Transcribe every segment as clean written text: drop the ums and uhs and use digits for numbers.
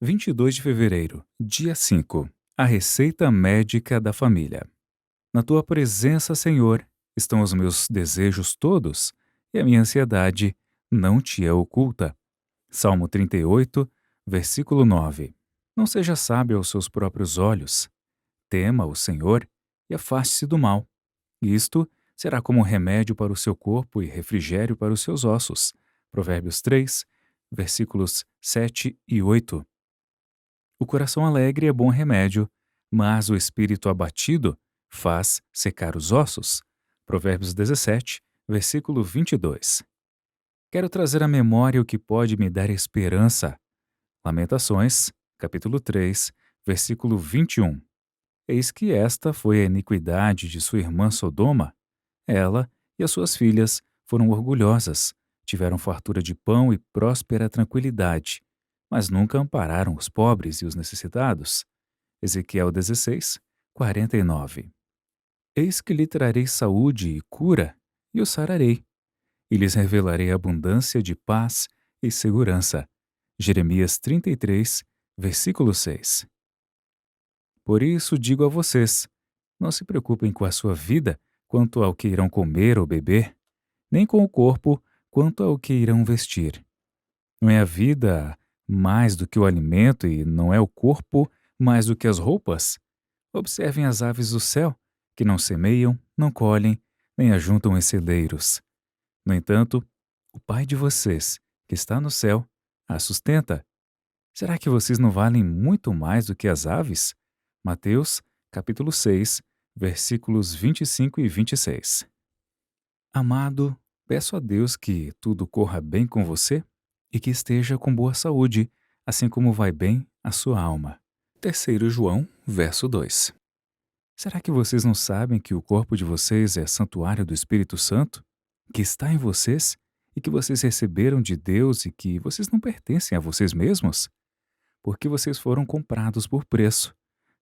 22 de fevereiro, dia 5. A receita médica da família. Na tua presença, Senhor, estão os meus desejos todos, e a minha ansiedade não te é oculta. Salmo 38, versículo 9. Não seja sábio aos seus próprios olhos. Tema o Senhor e afaste-se do mal. Isto será como remédio para o seu corpo e refrigério para os seus ossos. Provérbios 3, versículos 7 e 8. O coração alegre é bom remédio, mas o espírito abatido faz secar os ossos. Provérbios 17, versículo 22. Quero trazer à memória o que pode me dar esperança. Lamentações, capítulo 3, versículo 21. Eis que esta foi a iniquidade de sua irmã Sodoma. Ela e as suas filhas foram orgulhosas, tiveram fartura de pão e próspera tranquilidade, mas nunca ampararam os pobres e os necessitados. Ezequiel 16, 49. Eis que lhe trarei saúde e cura, e o sararei, e lhes revelarei abundância de paz e segurança. Jeremias 33, versículo 6. Por isso digo a vocês, não se preocupem com a sua vida quanto ao que irão comer ou beber, nem com o corpo quanto ao que irão vestir. Não é a vida mais do que o alimento e não é o corpo mais do que as roupas? Observem as aves do céu, que não semeiam, não colhem, nem ajuntam em celeiros. No entanto, o Pai de vocês, que está no céu, a sustenta. Será que vocês não valem muito mais do que as aves? Mateus, capítulo 6, versículos 25 e 26. Amado, peço a Deus que tudo corra bem com você e que esteja com boa saúde, assim como vai bem a sua alma. 3 João, verso 2. Será que vocês não sabem que o corpo de vocês é santuário do Espírito Santo, que está em vocês e que vocês receberam de Deus e que vocês não pertencem a vocês mesmos? Porque vocês foram comprados por preço.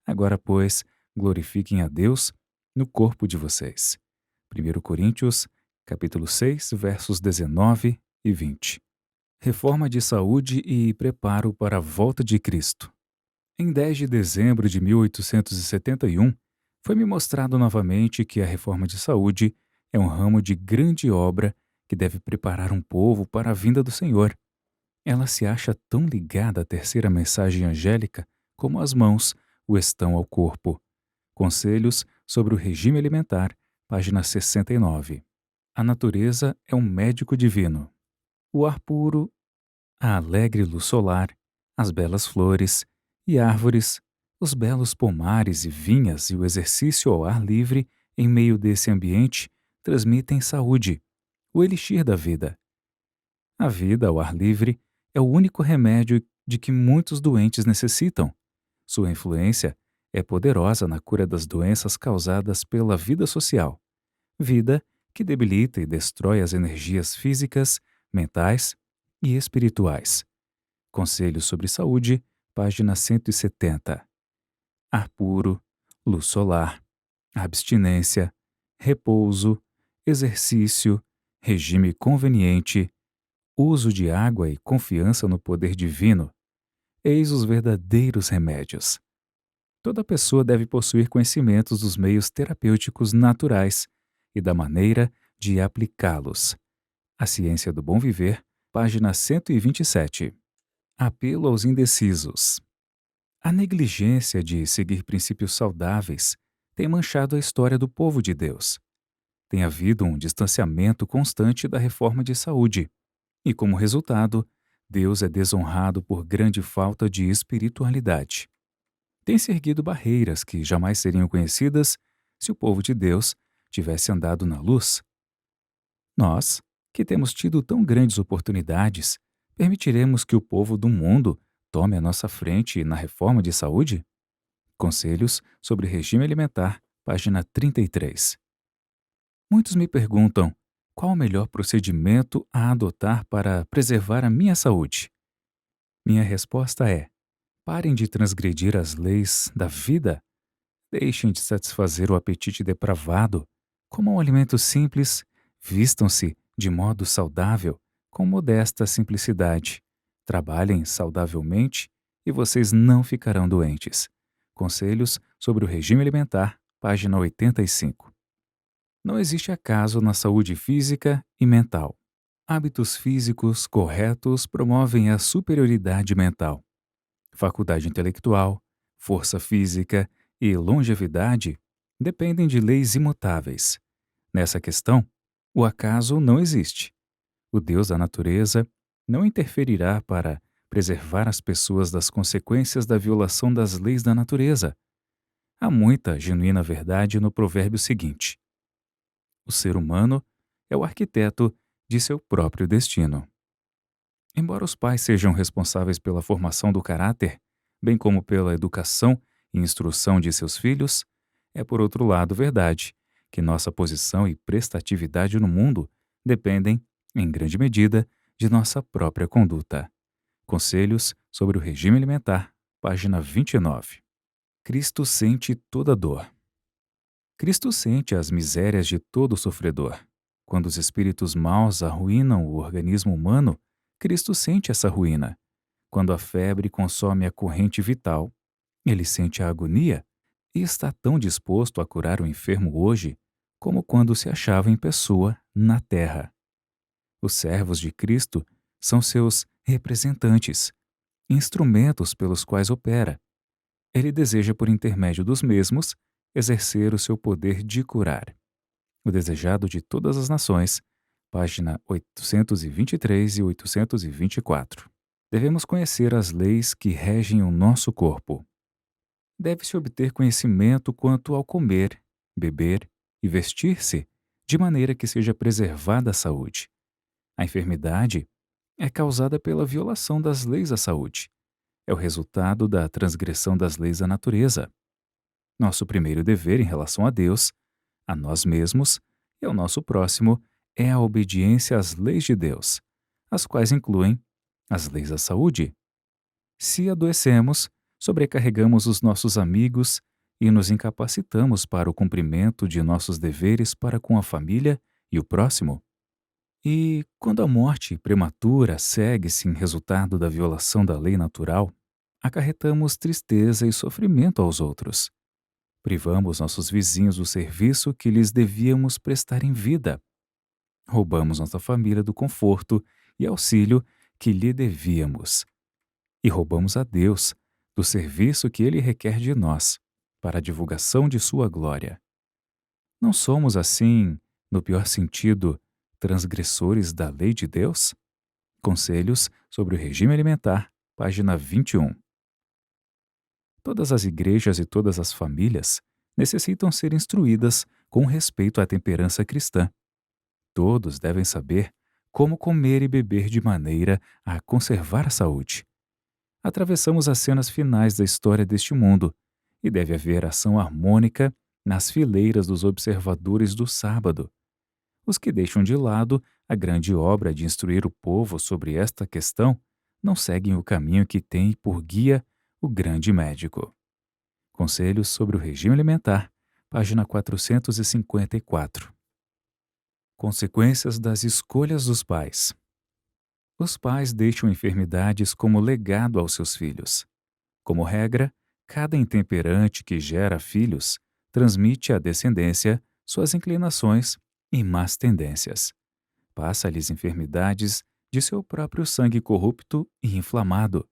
Agora, pois, glorifiquem a Deus no corpo de vocês. 1 Coríntios, capítulo 6, versos 19 e 20. Reforma de saúde e preparo para a volta de Cristo. Em 10 de dezembro de 1871, foi-me mostrado novamente que a reforma de saúde é um ramo de grande obra que deve preparar um povo para a vinda do Senhor. Ela se acha tão ligada à terceira mensagem angélica como as mãos o estão ao corpo. Conselhos sobre o regime alimentar, página 69. A natureza é um médico divino. O ar puro, a alegre luz solar, as belas flores e árvores, os belos pomares e vinhas e o exercício ao ar livre em meio desse ambiente transmitem saúde, o elixir da vida. A vida ao ar livre é o único remédio de que muitos doentes necessitam. Sua influência é poderosa na cura das doenças causadas pela vida social. Vida que debilita e destrói as energias físicas, mentais e espirituais. Conselhos sobre saúde, página 170. Ar puro, luz solar, abstinência, repouso, exercício, regime conveniente, uso de água e confiança no poder divino. Eis os verdadeiros remédios. Toda pessoa deve possuir conhecimentos dos meios terapêuticos naturais e da maneira de aplicá-los. A Ciência do Bom Viver, página 127. Apelo aos indecisos. A negligência de seguir princípios saudáveis tem manchado a história do povo de Deus. Tem havido um distanciamento constante da reforma de saúde, e como resultado, Deus é desonrado por grande falta de espiritualidade. Tem-se erguido barreiras que jamais seriam conhecidas se o povo de Deus tivesse andado na luz. Nós, que temos tido tão grandes oportunidades, permitiremos que o povo do mundo tome a nossa frente na reforma de saúde? Conselhos sobre regime alimentar, página 33. Muitos me perguntam qual o melhor procedimento a adotar para preservar a minha saúde. Minha resposta é: parem de transgredir as leis da vida. Deixem de satisfazer o apetite depravado. Comam um alimento simples, vistam-se de modo saudável, com modesta simplicidade. Trabalhem saudavelmente e vocês não ficarão doentes. Conselhos sobre o regime alimentar, página 85. Não existe acaso na saúde física e mental. Hábitos físicos corretos promovem a superioridade mental. Faculdade intelectual, força física e longevidade dependem de leis imutáveis. Nessa questão, o acaso não existe. O Deus da natureza não interferirá para preservar as pessoas das consequências da violação das leis da natureza. Há muita genuína verdade no provérbio seguinte: o ser humano é o arquiteto de seu próprio destino. Embora os pais sejam responsáveis pela formação do caráter, bem como pela educação e instrução de seus filhos, é por outro lado verdade que nossa posição e prestatividade no mundo dependem, em grande medida, de nossa própria conduta. Conselhos sobre o regime alimentar, página 29. Cristo sente toda dor. Cristo sente as misérias de todo sofredor. Quando os espíritos maus arruinam o organismo humano, Cristo sente essa ruína. Quando a febre consome a corrente vital, ele sente a agonia e está tão disposto a curar o enfermo hoje como quando se achava em pessoa na terra. Os servos de Cristo são seus representantes, instrumentos pelos quais opera. Ele deseja, por intermédio dos mesmos, exercer o seu poder de curar. O Desejado de Todas as Nações, página 823 e 824. Devemos conhecer as leis que regem o nosso corpo. Deve-se obter conhecimento quanto ao comer, beber e vestir-se, de maneira que seja preservada a saúde. A enfermidade é causada pela violação das leis da saúde. É o resultado da transgressão das leis da natureza. Nosso primeiro dever em relação a Deus, a nós mesmos e ao nosso próximo é a obediência às leis de Deus, as quais incluem as leis da saúde. Se adoecemos, sobrecarregamos os nossos amigos e nos incapacitamos para o cumprimento de nossos deveres para com a família e o próximo. E quando a morte prematura segue-se em resultado da violação da lei natural, acarretamos tristeza e sofrimento aos outros. Privamos nossos vizinhos do serviço que lhes devíamos prestar em vida. Roubamos nossa família do conforto e auxílio que lhe devíamos. E roubamos a Deus do serviço que Ele requer de nós, para a divulgação de Sua glória. Não somos, assim, no pior sentido, transgressores da lei de Deus? Conselhos sobre o regime alimentar, página 21. Todas as igrejas e todas as famílias necessitam ser instruídas com respeito à temperança cristã. Todos devem saber como comer e beber de maneira a conservar a saúde. Atravessamos as cenas finais da história deste mundo e deve haver ação harmônica nas fileiras dos observadores do sábado. Os que deixam de lado a grande obra de instruir o povo sobre esta questão não seguem o caminho que tem por guia o grande médico. Conselhos sobre o regime alimentar, página 454. Consequências das escolhas dos pais. Os pais deixam enfermidades como legado aos seus filhos. Como regra, cada intemperante que gera filhos transmite à descendência suas inclinações e más tendências. Passa-lhes enfermidades de seu próprio sangue corrupto e inflamado.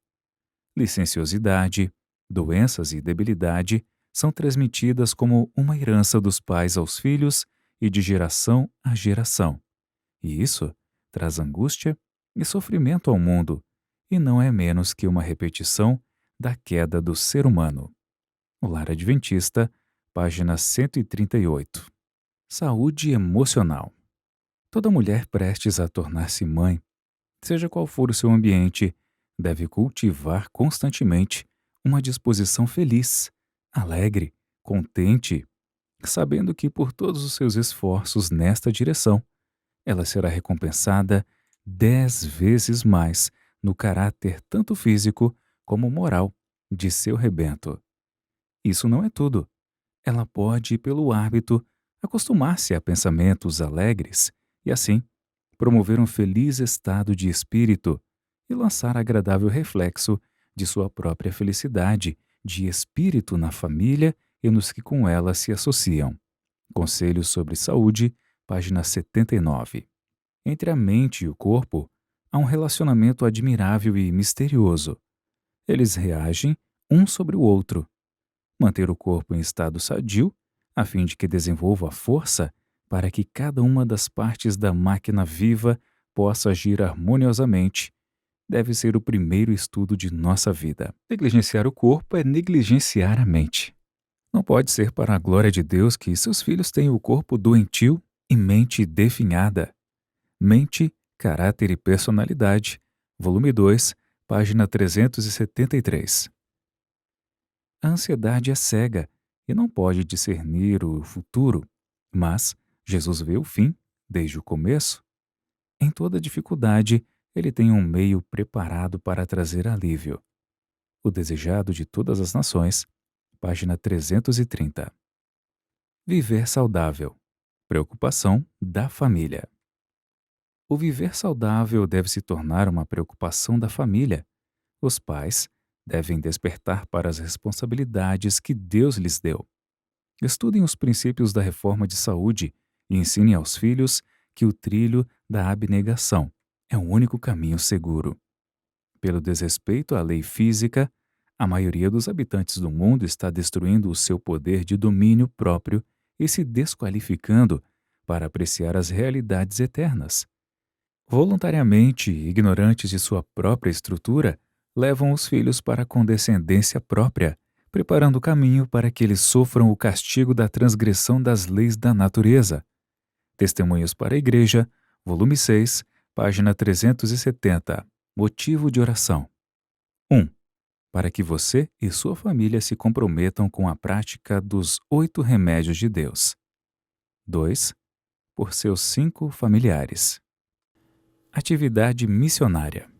Licenciosidade, doenças e debilidade são transmitidas como uma herança dos pais aos filhos e de geração a geração. E isso traz angústia e sofrimento ao mundo, e não é menos que uma repetição da queda do ser humano. O Lar Adventista, página 138. Saúde emocional. Toda mulher prestes a tornar-se mãe, seja qual for o seu ambiente, deve cultivar constantemente uma disposição feliz, alegre, contente, sabendo que por todos os seus esforços nesta direção, ela será recompensada 10 vezes mais no caráter tanto físico como moral de seu rebento. Isso não é tudo. Ela pode, pelo hábito, acostumar-se a pensamentos alegres e, assim, promover um feliz estado de espírito e lançar agradável reflexo de sua própria felicidade de espírito na família e nos que com ela se associam. Conselhos sobre Saúde, página 79. Entre a mente e o corpo, há um relacionamento admirável e misterioso. Eles reagem um sobre o outro. Manter o corpo em estado sadio, a fim de que desenvolva a força para que cada uma das partes da máquina viva possa agir harmoniosamente, deve ser o primeiro estudo de nossa vida. Negligenciar o corpo é negligenciar a mente. Não pode ser para a glória de Deus que seus filhos tenham o corpo doentio e mente definhada. Mente, Caráter e Personalidade, volume 2, página 373. A ansiedade é cega e não pode discernir o futuro, mas Jesus vê o fim desde o começo. Em toda dificuldade, ele tem um meio preparado para trazer alívio. O Desejado de Todas as Nações, página 330. Viver saudável. Preocupação da família. O viver saudável deve se tornar uma preocupação da família. Os pais devem despertar para as responsabilidades que Deus lhes deu. Estudem os princípios da reforma de saúde e ensinem aos filhos que o trilho da abnegação é o único caminho seguro. Pelo desrespeito à lei física, a maioria dos habitantes do mundo está destruindo o seu poder de domínio próprio e se desqualificando para apreciar as realidades eternas. Voluntariamente ignorantes de sua própria estrutura, levam os filhos para a condescendência própria, preparando o caminho para que eles sofram o castigo da transgressão das leis da natureza. Testemunhos para a Igreja, volume 6, página 370. Motivo de oração. 1. Para que você e sua família se comprometam com a prática dos 8 remédios de Deus. 2. Por seus 5 familiares. Atividade missionária.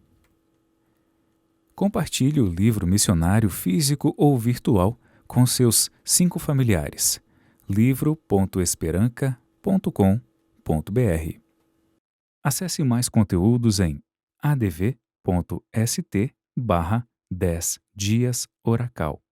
Compartilhe o livro missionário físico ou virtual com seus 5 familiares. livro.esperanca.com.br. Acesse mais conteúdos em adv.st/10 dias oracal.